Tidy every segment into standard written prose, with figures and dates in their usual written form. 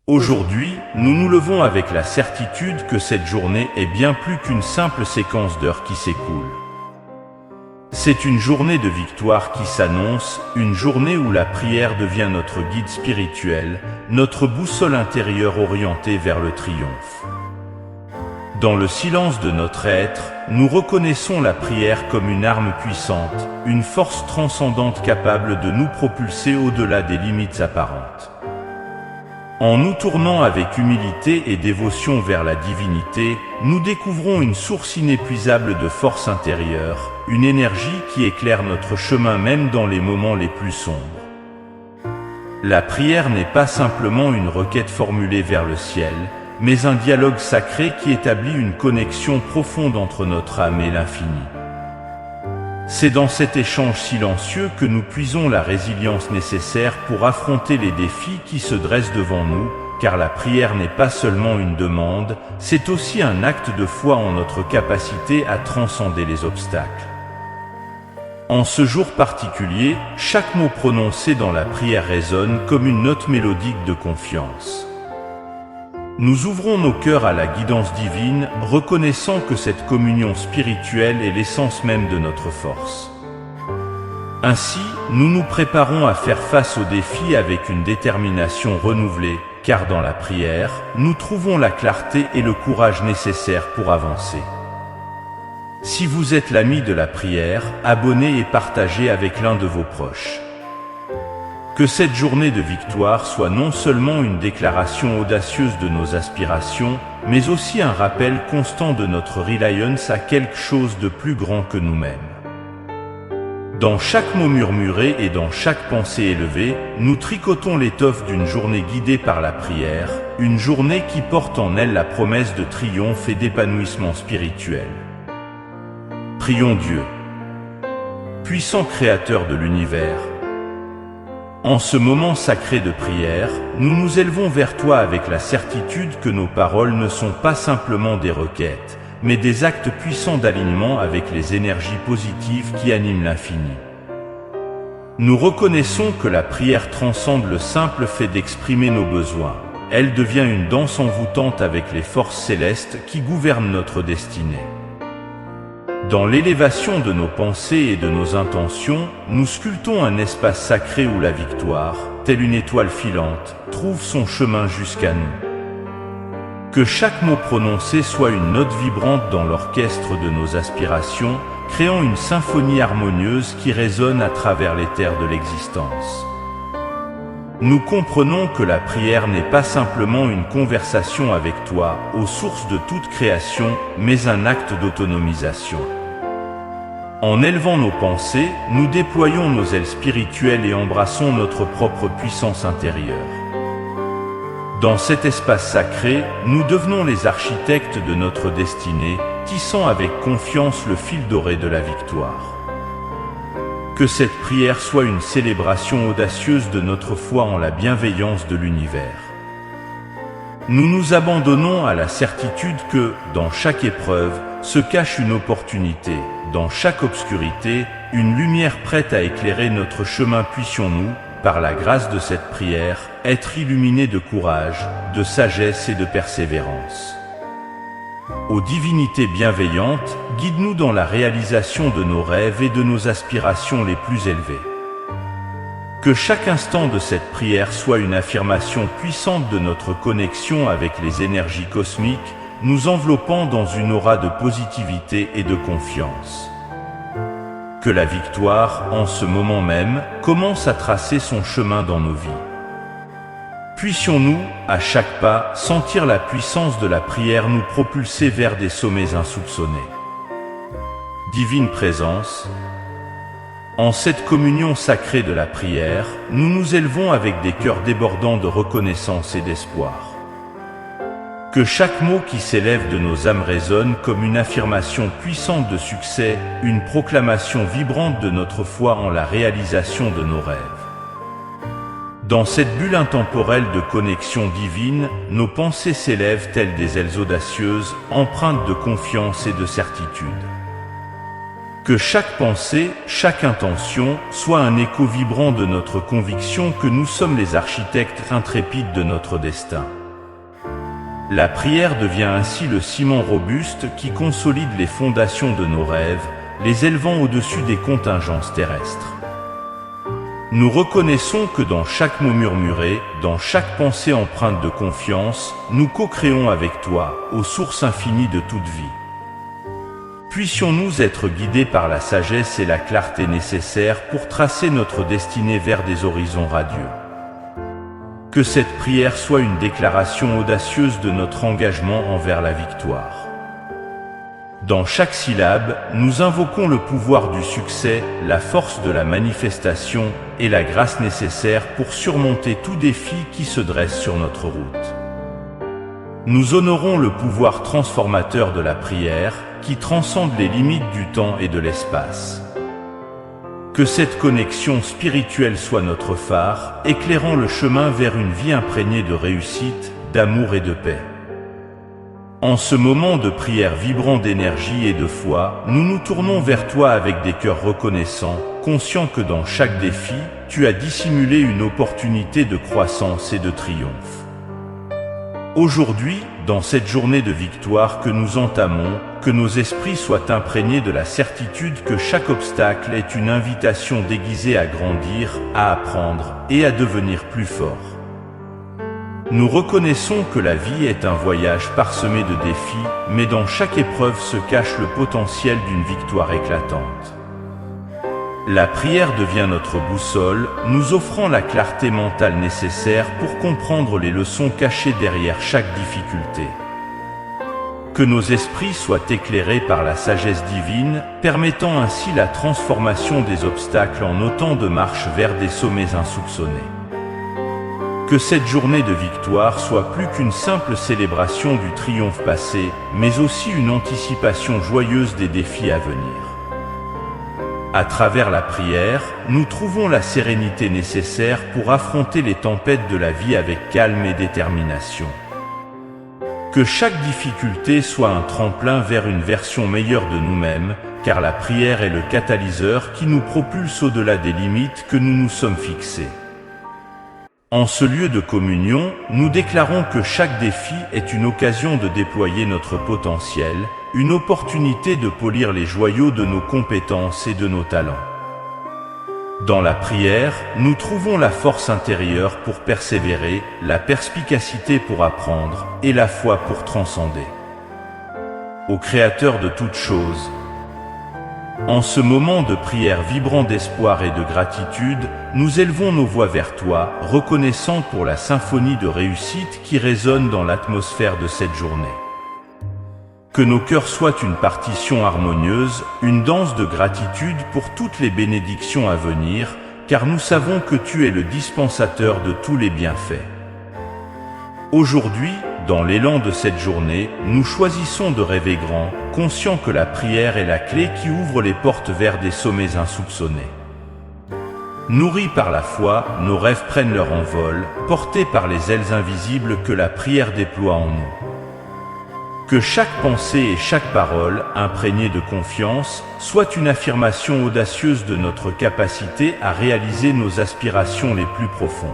Aujourd'hui, nous nous levons avec la certitude que cette journée est bien plus qu'une simple séquence d'heures qui s'écoulent. C'est une journée de victoire qui s'annonce, une journée où la prière devient notre guide spirituel, notre boussole intérieure orientée vers le triomphe. Dans le silence de notre être, nous reconnaissons la prière comme une arme puissante, une force transcendante capable de nous propulser au-delà des limites apparentes. En nous tournant avec humilité et dévotion vers la divinité, nous découvrons une source inépuisable de force intérieure, une énergie qui éclaire notre chemin même dans les moments les plus sombres. La prière n'est pas simplement une requête formulée vers le ciel, mais un dialogue sacré qui établit une connexion profonde entre notre âme et l'infini. C'est dans cet échange silencieux que nous puisons la résilience nécessaire pour affronter les défis qui se dressent devant nous, car la prière n'est pas seulement une demande, c'est aussi un acte de foi en notre capacité à transcender les obstacles. En ce jour particulier, chaque mot prononcé dans la prière résonne comme une note mélodique de confiance. Nous ouvrons nos cœurs à la guidance divine, reconnaissant que cette communion spirituelle est l'essence même de notre force. Ainsi, nous nous préparons à faire face aux défis avec une détermination renouvelée, car dans la prière, nous trouvons la clarté et le courage nécessaires pour avancer. Si vous êtes l'ami de la prière, abonnez et partagez avec l'un de vos proches. Que cette journée de victoire soit non seulement une déclaration audacieuse de nos aspirations, mais aussi un rappel constant de notre reliance à quelque chose de plus grand que nous-mêmes. Dans chaque mot murmuré et dans chaque pensée élevée, nous tricotons l'étoffe d'une journée guidée par la prière, une journée qui porte en elle la promesse de triomphe et d'épanouissement spirituel. Prions Dieu, puissant créateur de l'univers. En ce moment sacré de prière, nous nous élevons vers toi avec la certitude que nos paroles ne sont pas simplement des requêtes, mais des actes puissants d'alignement avec les énergies positives qui animent l'infini. Nous reconnaissons que la prière transcende le simple fait d'exprimer nos besoins. Elle devient une danse envoûtante avec les forces célestes qui gouvernent notre destinée. Dans l'élévation de nos pensées et de nos intentions, nous sculptons un espace sacré où la victoire, telle une étoile filante, trouve son chemin jusqu'à nous. Que chaque mot prononcé soit une note vibrante dans l'orchestre de nos aspirations, créant une symphonie harmonieuse qui résonne à travers l'éther de l'existence. Nous comprenons que la prière n'est pas simplement une conversation avec toi, aux sources de toute création, mais un acte d'autonomisation. En élevant nos pensées, nous déployons nos ailes spirituelles et embrassons notre propre puissance intérieure. Dans cet espace sacré, nous devenons les architectes de notre destinée, tissant avec confiance le fil doré de la victoire. Que cette prière soit une célébration audacieuse de notre foi en la bienveillance de l'univers. Nous nous abandonnons à la certitude que, dans chaque épreuve, se cache une opportunité, dans chaque obscurité, une lumière prête à éclairer notre chemin. Puissions-nous, par la grâce de cette prière, être illuminés de courage, de sagesse et de persévérance. Ô divinité bienveillante, guide-nous dans la réalisation de nos rêves et de nos aspirations les plus élevées. Que chaque instant de cette prière soit une affirmation puissante de notre connexion avec les énergies cosmiques, nous enveloppant dans une aura de positivité et de confiance. Que la victoire, en ce moment même, commence à tracer son chemin dans nos vies. Puissions-nous, à chaque pas, sentir la puissance de la prière nous propulser vers des sommets insoupçonnés. Divine présence, en cette communion sacrée de la prière, nous nous élevons avec des cœurs débordants de reconnaissance et d'espoir. Que chaque mot qui s'élève de nos âmes résonne comme une affirmation puissante de succès, une proclamation vibrante de notre foi en la réalisation de nos rêves. Dans cette bulle intemporelle de connexion divine, nos pensées s'élèvent telles des ailes audacieuses, empreintes de confiance et de certitude. Que chaque pensée, chaque intention soit un écho vibrant de notre conviction que nous sommes les architectes intrépides de notre destin. La prière devient ainsi le ciment robuste qui consolide les fondations de nos rêves, les élevant au-dessus des contingences terrestres. Nous reconnaissons que dans chaque mot murmuré, dans chaque pensée empreinte de confiance, nous co-créons avec toi, aux sources infinies de toute vie. Puissions-nous être guidés par la sagesse et la clarté nécessaires pour tracer notre destinée vers des horizons radieux. Que cette prière soit une déclaration audacieuse de notre engagement envers la victoire. Dans chaque syllabe, nous invoquons le pouvoir du succès, la force de la manifestation et la grâce nécessaire pour surmonter tout défi qui se dresse sur notre route. Nous honorons le pouvoir transformateur de la prière qui transcende les limites du temps et de l'espace. Que cette connexion spirituelle soit notre phare, éclairant le chemin vers une vie imprégnée de réussite, d'amour et de paix. En ce moment de prière vibrant d'énergie et de foi, nous nous tournons vers toi avec des cœurs reconnaissants, conscients que dans chaque défi, tu as dissimulé une opportunité de croissance et de triomphe. Aujourd'hui, dans cette journée de victoire que nous entamons, que nos esprits soient imprégnés de la certitude que chaque obstacle est une invitation déguisée à grandir, à apprendre et à devenir plus fort. Nous reconnaissons que la vie est un voyage parsemé de défis, mais dans chaque épreuve se cache le potentiel d'une victoire éclatante. La prière devient notre boussole, nous offrant la clarté mentale nécessaire pour comprendre les leçons cachées derrière chaque difficulté. Que nos esprits soient éclairés par la sagesse divine, permettant ainsi la transformation des obstacles en autant de marches vers des sommets insoupçonnés. Que cette journée de victoire soit plus qu'une simple célébration du triomphe passé, mais aussi une anticipation joyeuse des défis à venir. À travers la prière, nous trouvons la sérénité nécessaire pour affronter les tempêtes de la vie avec calme et détermination. Que chaque difficulté soit un tremplin vers une version meilleure de nous-mêmes, car la prière est le catalyseur qui nous propulse au-delà des limites que nous nous sommes fixées. En ce lieu de communion, nous déclarons que chaque défi est une occasion de déployer notre potentiel, une opportunité de polir les joyaux de nos compétences et de nos talents. Dans la prière, nous trouvons la force intérieure pour persévérer, la perspicacité pour apprendre et la foi pour transcender. Au Créateur de toutes choses, en ce moment de prière vibrant d'espoir et de gratitude, nous élevons nos voix vers toi, reconnaissant pour la symphonie de réussite qui résonne dans l'atmosphère de cette journée. Que nos cœurs soient une partition harmonieuse, une danse de gratitude pour toutes les bénédictions à venir, car nous savons que tu es le dispensateur de tous les bienfaits. Aujourd'hui, dans l'élan de cette journée, nous choisissons de rêver grand, conscients que la prière est la clé qui ouvre les portes vers des sommets insoupçonnés. Nourris par la foi, nos rêves prennent leur envol, portés par les ailes invisibles que la prière déploie en nous. Que chaque pensée et chaque parole, imprégnée de confiance, soit une affirmation audacieuse de notre capacité à réaliser nos aspirations les plus profondes.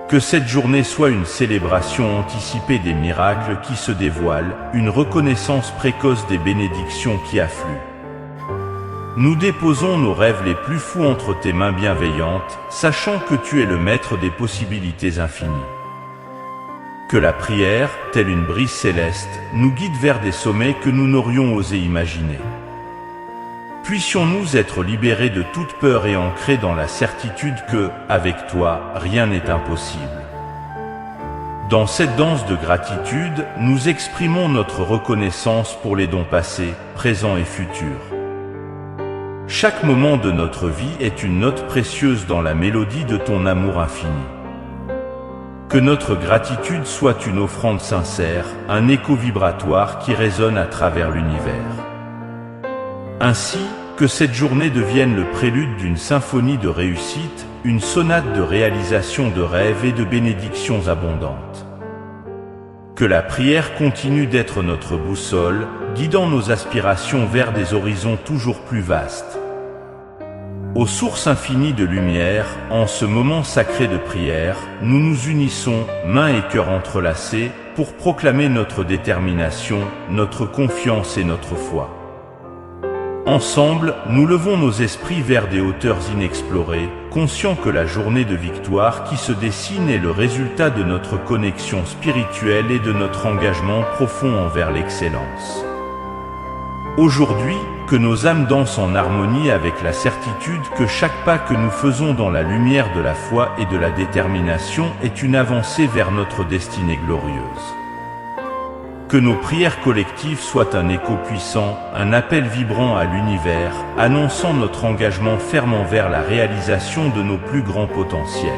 Que cette journée soit une célébration anticipée des miracles qui se dévoilent, une reconnaissance précoce des bénédictions qui affluent. Nous déposons nos rêves les plus fous entre tes mains bienveillantes, sachant que tu es le maître des possibilités infinies. Que la prière, telle une brise céleste, nous guide vers des sommets que nous n'aurions osé imaginer. Puissions-nous être libérés de toute peur et ancrés dans la certitude que, avec toi, rien n'est impossible. Dans cette danse de gratitude, nous exprimons notre reconnaissance pour les dons passés, présents et futurs. Chaque moment de notre vie est une note précieuse dans la mélodie de ton amour infini. Que notre gratitude soit une offrande sincère, un écho vibratoire qui résonne à travers l'univers. Ainsi, que cette journée devienne le prélude d'une symphonie de réussite, une sonate de réalisation de rêves et de bénédictions abondantes. Que la prière continue d'être notre boussole, guidant nos aspirations vers des horizons toujours plus vastes. Aux sources infinies de lumière, en ce moment sacré de prière, nous nous unissons, mains et cœurs entrelacés, pour proclamer notre détermination, notre confiance et notre foi. Ensemble, nous levons nos esprits vers des hauteurs inexplorées, conscients que la journée de victoire qui se dessine est le résultat de notre connexion spirituelle et de notre engagement profond envers l'excellence. Aujourd'hui, que nos âmes dansent en harmonie avec la certitude que chaque pas que nous faisons dans la lumière de la foi et de la détermination est une avancée vers notre destinée glorieuse. Que nos prières collectives soient un écho puissant, un appel vibrant à l'univers, annonçant notre engagement ferme envers la réalisation de nos plus grands potentiels.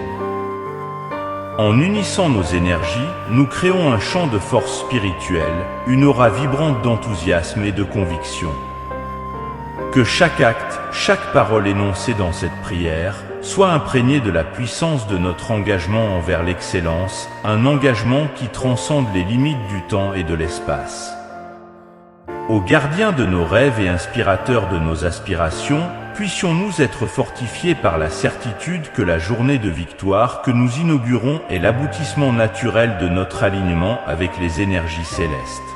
En unissant nos énergies, nous créons un champ de force spirituelle, une aura vibrante d'enthousiasme et de conviction. Que chaque acte, chaque parole énoncée dans cette prière, soit imprégné de la puissance de notre engagement envers l'excellence, un engagement qui transcende les limites du temps et de l'espace. Ô gardien de nos rêves et inspirateurs de nos aspirations, puissions-nous être fortifiés par la certitude que la journée de victoire que nous inaugurons est l'aboutissement naturel de notre alignement avec les énergies célestes.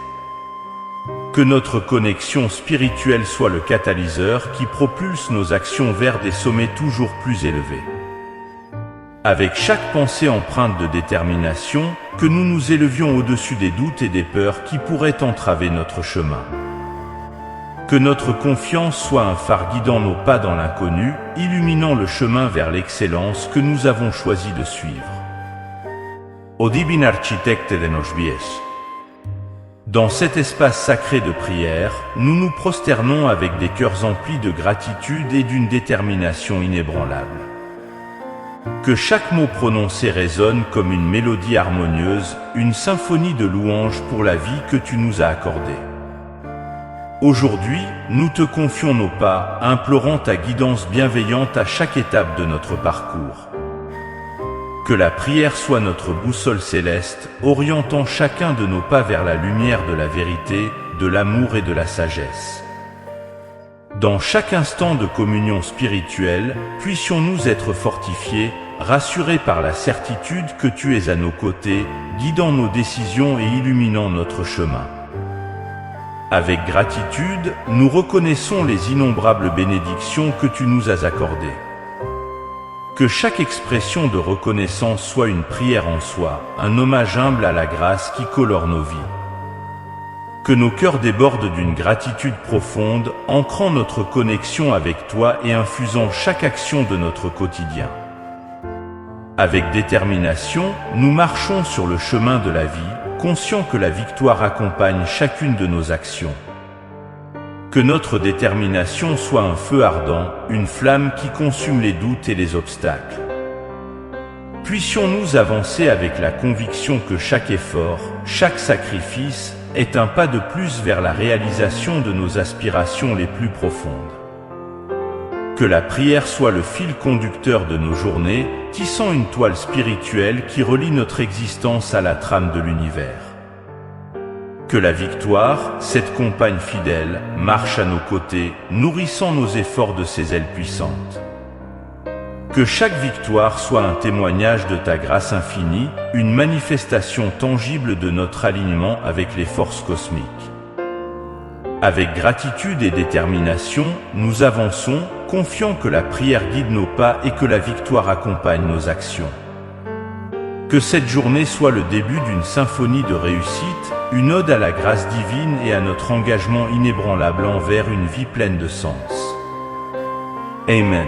Que notre connexion spirituelle soit le catalyseur qui propulse nos actions vers des sommets toujours plus élevés. Avec chaque pensée empreinte de détermination, que nous nous élevions au-dessus des doutes et des peurs qui pourraient entraver notre chemin. Que notre confiance soit un phare guidant nos pas dans l'inconnu, illuminant le chemin vers l'excellence que nous avons choisi de suivre. O divin architecte de nos vies. Dans cet espace sacré de prière, nous nous prosternons avec des cœurs emplis de gratitude et d'une détermination inébranlable. Que chaque mot prononcé résonne comme une mélodie harmonieuse, une symphonie de louanges pour la vie que tu nous as accordée. Aujourd'hui, nous te confions nos pas, implorant ta guidance bienveillante à chaque étape de notre parcours. Que la prière soit notre boussole céleste, orientant chacun de nos pas vers la lumière de la vérité, de l'amour et de la sagesse. Dans chaque instant de communion spirituelle, puissions-nous être fortifiés, rassurés par la certitude que tu es à nos côtés, guidant nos décisions et illuminant notre chemin. Avec gratitude, nous reconnaissons les innombrables bénédictions que tu nous as accordées. Que chaque expression de reconnaissance soit une prière en soi, un hommage humble à la grâce qui colore nos vies. Que nos cœurs débordent d'une gratitude profonde, ancrant notre connexion avec toi et infusant chaque action de notre quotidien. Avec détermination, nous marchons sur le chemin de la vie, conscients que la victoire accompagne chacune de nos actions. Que notre détermination soit un feu ardent, une flamme qui consume les doutes et les obstacles. Puissions-nous avancer avec la conviction que chaque effort, chaque sacrifice, est un pas de plus vers la réalisation de nos aspirations les plus profondes. Que la prière soit le fil conducteur de nos journées, tissant une toile spirituelle qui relie notre existence à la trame de l'univers. Que la victoire, cette compagne fidèle, marche à nos côtés, nourrissant nos efforts de ses ailes puissantes. Que chaque victoire soit un témoignage de ta grâce infinie, une manifestation tangible de notre alignement avec les forces cosmiques. Avec gratitude et détermination, nous avançons, confiants que la prière guide nos pas et que la victoire accompagne nos actions. Que cette journée soit le début d'une symphonie de réussite, une ode à la grâce divine et à notre engagement inébranlable envers une vie pleine de sens. Amen.